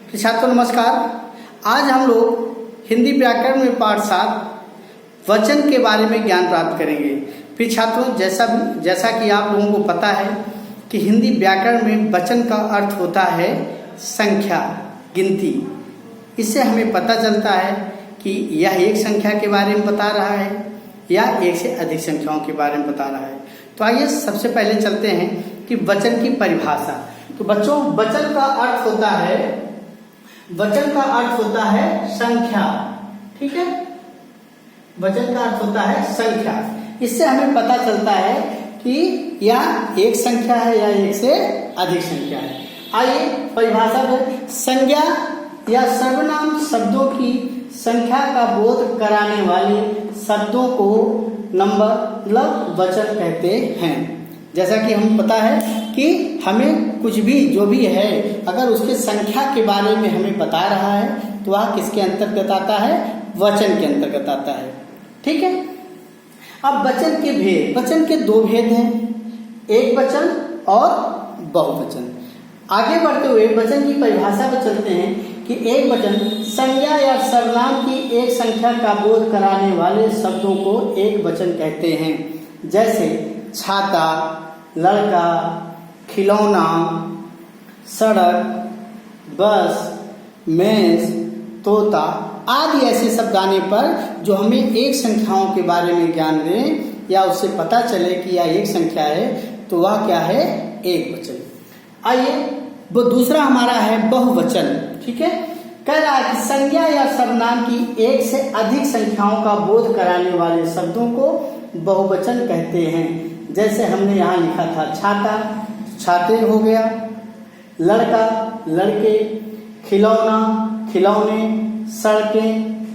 तो छात्रों नमस्कार। आज हम लोग हिंदी व्याकरण में पाठ 7 वचन के बारे में ज्ञान प्राप्त करेंगे। फिर छात्रों जैसा कि आप लोगों को पता है कि हिंदी व्याकरण में वचन का अर्थ होता है संख्या, गिनती। इससे हमें पता चलता है कि यह एक संख्या के बारे में बता रहा है या एक से अधिक संख्याओं के बारे में बता रहा है। तो आइए सबसे पहले चलते हैं कि वचन की परिभाषा। तो बच्चों, वचन का अर्थ होता है संख्या। ठीक है, वचन का अर्थ होता है संख्या। इससे हमें पता चलता है कि यह एक संख्या है या एक से अधिक संख्या है। आइए परिभाषा में, संज्ञा या सर्वनाम शब्दों की संख्या का बोध कराने वाले शब्दों को नंबर मतलब वचन कहते हैं। जैसा कि हमें पता है कि हमें कुछ भी जो भी है अगर उसके संख्या के बारे में हमें बता रहा है तो वह किसके अंतर्गत आता है? वचन के अंतर्गत आता है। ठीक है। अब वचन के भेद, वचन के दो भेद हैं, एक वचन और बहुवचन। आगे बढ़ते हुए वचन की परिभाषा पर चलते हैं कि एक वचन संज्ञा या सर्वनाम की एक संख्या का बोध कराने वाले शब्दों को एक वचन कहते हैं। जैसे छाता, लड़का, खिलौना, सड़क, बस, मेज, तोता आदि ऐसे शब्द आने पर जो हमें एक संख्याओं के बारे में ज्ञान दें या उससे पता चले कि यह एक संख्या है तो वह क्या है? एक वचन। आइए वो दूसरा हमारा है बहुवचन। ठीक है, कह रहा है कि संज्ञा या सर्वनाम की एक से अधिक संख्याओं का बोध कराने वाले शब्दों को बहुवचन कहते हैं। जैसे हमने यहाँ लिखा था छाता, छाते हो गया, लड़का, लड़के, खिलौना, खिलौने, सड़कें,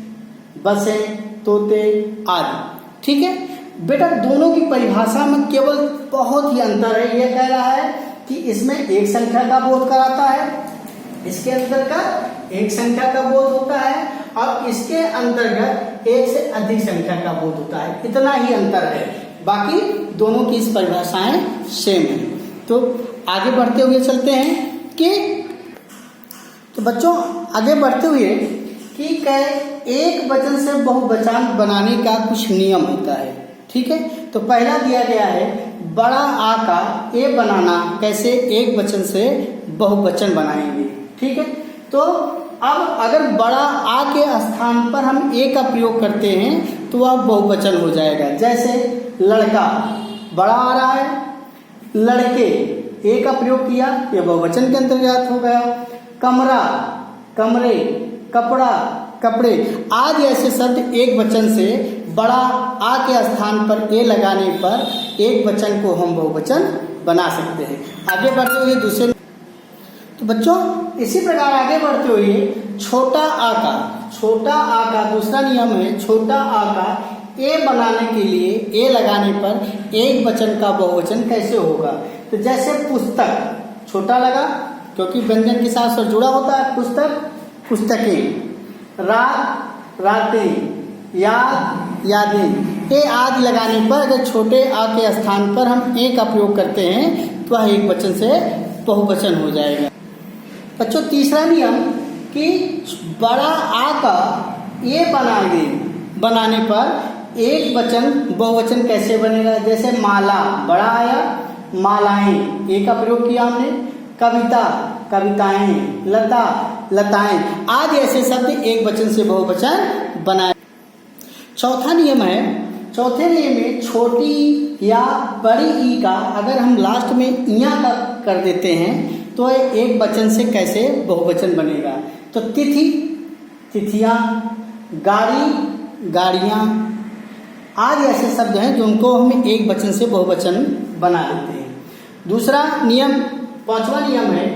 बसें, तोते आदि। ठीक है बेटा, दोनों की परिभाषा में केवल बहुत ही अंतर है। यह कह रहा है कि इसमें एक संख्या का बोध कराता है, इसके अंतर्गत एक संख्या का बोध होता है और इसके अंतर्गत एक से अधिक संख्या का बोध होता है। इतना ही अंतर है, बाकी दोनों की इस परिभाषाएं सेम है। तो आगे बढ़ते हुए चलते हैं कि तो बच्चों आगे बढ़ते हुए कि एक वचन से बहुवचन बनाने का कुछ नियम होता है। ठीक है, तो पहला दिया गया है बड़ा आ का ए बनाना कैसे एक वचन से बहुवचन बनाएंगे। ठीक है, तो अब अगर बड़ा आ के स्थान पर हम ए का प्रयोग करते हैं तो वह बहुवचन हो जाएगा। जैसे लड़का बड़ा आ रहा है, लड़के ए का प्रयोग किया, यह बहुवचन के अंतर्गत हो गया। कमरा, कमरे, कपड़ा, कपड़े आदि ऐसे शब्द एक वचन से बड़ा आ के स्थान पर ए लगाने पर एक वचन को हम बहुवचन बना सकते हैं। आगे बढ़ते हुए दूसरे, तो बच्चों इसी प्रकार आगे बढ़ते हुए छोटा आ का दूसरा नियम है। छोटा आ का ए बनाने के लिए ए लगाने पर एक वचन का बहुवचन कैसे होगा? तो जैसे पुस्तक, छोटा लगा क्योंकि व्यंजन के साथ जुड़ा होता है। पुस्तक, पुस्तकें, रात, रातें, याद, यादें। ए आदि लगाने पर अगर छोटे आ के स्थान पर हम ए का प्रयोग करते हैं तो वह एक वचन से बहुवचन हो जाएगा। बच्चों तीसरा नियम कि बड़ा आ का ए बनाने पर एक वचन बहुवचन कैसे बनेगा? जैसे माला, बड़ा आया, मालाएं ए का प्रयोग किया हमने। कविता, कविताएं, लता, लताएं आदि ऐसे शब्द एक वचन से बहुवचन बनाए। चौथा नियम है, चौथे नियम में छोटी या बड़ी ई का अगर हम लास्ट में इया का कर देते हैं तो एक वचन से कैसे बहुवचन बनेगा? तो तिथि, तिथियां, गाड़ी, गाड़ियां आदि ऐसे शब्द हैं जो उनको हम एक वचन से बहुवचन बना देते हैं। दूसरा नियम, पांचवा नियम है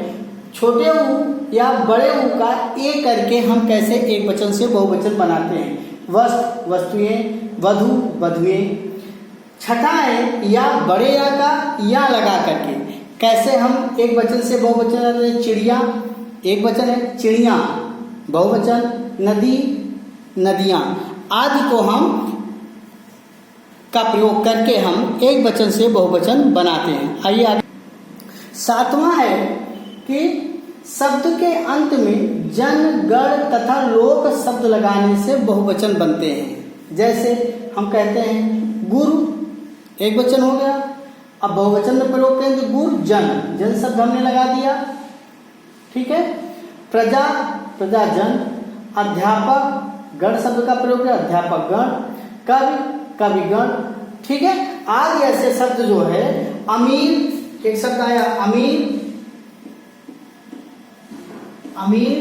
छोटे ऊ या बड़े ऊ का ए करके हम कैसे एक वचन से बहुवचन बनाते हैं। वस्त्र, वस्तुएं, वधु, वधुएं। छठा है या बड़े या का या लगा करके कैसे हम एक वचन से बहुवचन बनाते हैं। चिड़िया एक वचन है, चिड़िया बहुवचन, नदी, नदियां आदि को हम का प्रयोग करके हम एक वचन से बहुवचन बनाते हैं। आइए आगे। सातवां है कि शब्द के अंत में जन, गण तथा लोक शब्द लगाने से बहुवचन बनते हैं। जैसे हम कहते हैं गुरु, एक वचन हो गया। अब बहुवचन में प्रयोग करें तो गुरु जन, जन शब्द हमने लगा दिया, ठीक है। प्रजा, प्रजा जन। अध्यापक, गण शब्द का प्रयोग है, अध्यापक गण। कवि, कविगण, ठीक है। आज ऐसे शब्द जो है, अमीर, एक शब्द आया अमीर, अमीर,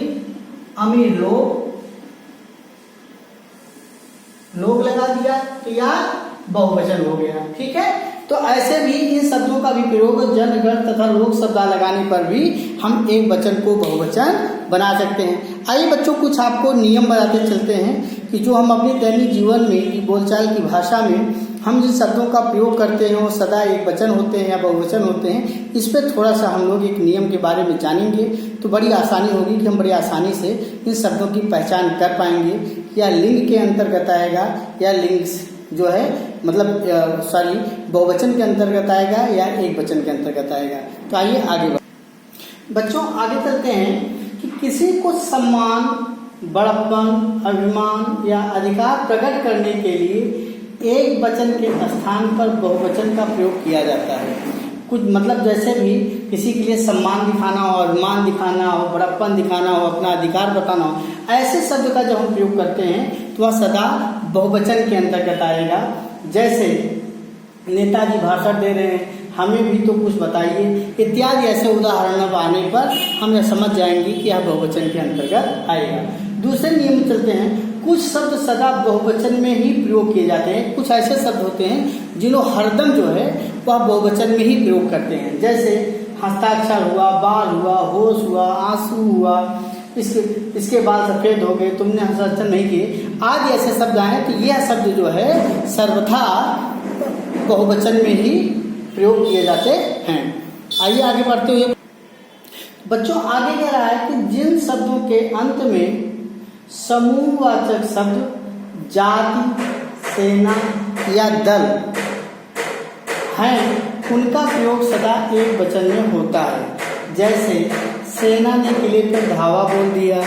अमीर लोग, लोग लगा दिया तो यार बहुवचन हो गया, ठीक है। तो ऐसे भी इन शब्दों का भी प्रयोग जन, गण तथा लोक शब्द लगाने पर भी हम एक वचन को बहुवचन बना सकते हैं। आइए बच्चों, कुछ आपको नियम बताते चलते हैं कि जो हम अपने दैनिक जीवन में बोलचाल की भाषा में हम जिन शब्दों का प्रयोग करते हैं वो सदा एक वचन होते हैं या बहुवचन होते हैं। इस पर थोड़ा सा हम लोग एक नियम के बारे में जानेंगे तो बड़ी आसानी होगी कि हम बड़ी आसानी से इन शब्दों की पहचान कर पाएंगे। या लिंग के अंतर्गत आएगा या लिंग जो है मतलब बहुवचन के अंतर्गत आएगा या एक वचन के अंतर्गत आएगा। तो आइए आगे बच्चों आगे चलते हैं कि किसी को सम्मान, बड़प्पन, अभिमान या अधिकार प्रकट करने के लिए एक वचन के स्थान पर बहुवचन का प्रयोग किया जाता है। कुछ मतलब जैसे भी किसी के लिए सम्मान दिखाना हो, अभिमान दिखाना हो, बड़प्पन दिखाना हो, अपना अधिकार बताना हो, ऐसे शब्द का जब हम प्रयोग करते हैं तो वह सदा बहुवचन के अंतर्गत आएगा। जैसे नेताजी भाषण दे रहे हैं, हमें भी तो कुछ बताइए, इत्यादि ऐसे उदाहरण आने पर हम यह समझ जाएंगे कि यह बहुवचन के अंतर्गत आएगा। दूसरे नियम चलते हैं, कुछ शब्द सदा बहुवचन में ही प्रयोग किए जाते हैं। कुछ ऐसे शब्द होते हैं जिन्हों हरदम जो है वह बहुवचन में ही प्रयोग करते हैं। जैसे हस्ताक्षर हुआ, बाल हुआ, होश हुआ, आंसू हुआ, इसके बाल सफेद हो गए, तुमने हस्ताक्षर नहीं किए, आदि ऐसे शब्द आए। तो यह शब्द जो है सर्वथा बहुवचन में ही प्रयोग किए जाते हैं। आइए आगे बढ़ते हुए बच्चों आगे कह रहा है कि जिन शब्दों के अंत में समूहवाचक शब्द, जाति, सेना या दल हैं उनका प्रयोग सदा एक वचन में होता है। जैसे सेना ने किले पर धावा बोल दिया,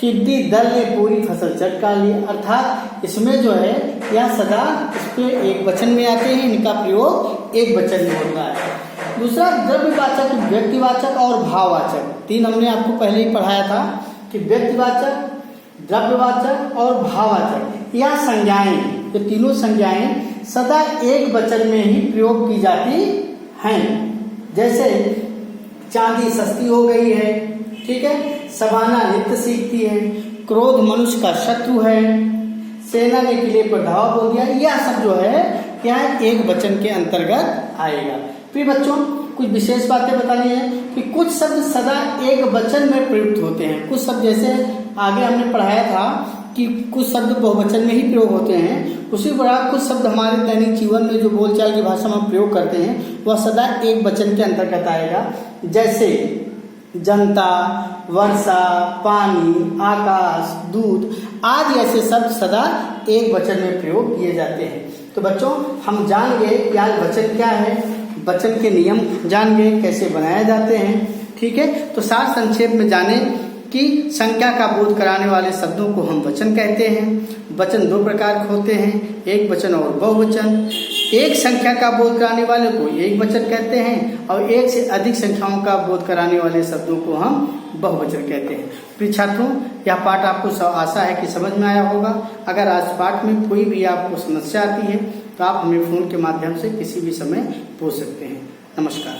टिड्डी दल ने पूरी फसल चटका ली। अर्थात इसमें जो है यह सदा इस पे एक वचन में आते हैं, इनका प्रयोग एक वचन में होता है। दूसरा द्रव्यवाचक, व्यक्तिवाचक और भाववाचक। तीन हमने आपको पहले ही पढ़ाया था कि व्यक्तिवाचक, द्रव्यवाचक और भाववाचक यह संज्ञाएं, ये तीनों संज्ञाएं सदा एक वचन में ही प्रयोग की जाती हैं। जैसे चांदी सस्ती हो गई है, ठीक है, सवाना नित्य सीखती है, क्रोध मनुष्य का शत्रु है, सेना ने किले पर धावा बोल दिया, यह सब जो है यह एक वचन के अंतर्गत आएगा। फिर बच्चों कुछ विशेष बातें बतानी है कि कुछ शब्द सदा एक वचन में प्रयुक्त होते हैं। कुछ शब्द जैसे आगे हमने पढ़ाया था कि कुछ शब्द बहुवचन में ही प्रयोग होते हैं, उसी प्रकार कुछ शब्द हमारे दैनिक जीवन में जो बोलचाल की भाषा में हम प्रयोग करते हैं वह सदा एक वचन के अंतर्गत आएगा। जैसे जनता, वर्षा, पानी, आकाश, दूध आदि ऐसे शब्द सदा एक वचन में प्रयोग किए जाते हैं। तो बच्चों हम जान गए कि आज वचन क्या है, वचन के नियम जान गए, कैसे बनाए जाते हैं, ठीक है। तो सार संक्षेप में जाने कि संख्या का बोध कराने वाले शब्दों को हम वचन कहते हैं। वचन दो प्रकार के होते हैं, एक वचन और बहुवचन। एक संख्या का बोध कराने वाले को एक वचन कहते हैं और एक से अधिक संख्याओं का बोध कराने वाले शब्दों को हम बहुवचन कहते हैं। प्रिय छात्रों, यह पाठ आपको आशा है कि समझ में आया होगा। अगर आज पाठ में कोई भी आपको समस्या आती है तो आप हमें फोन के माध्यम से किसी भी समय पूछ सकते हैं। नमस्कार।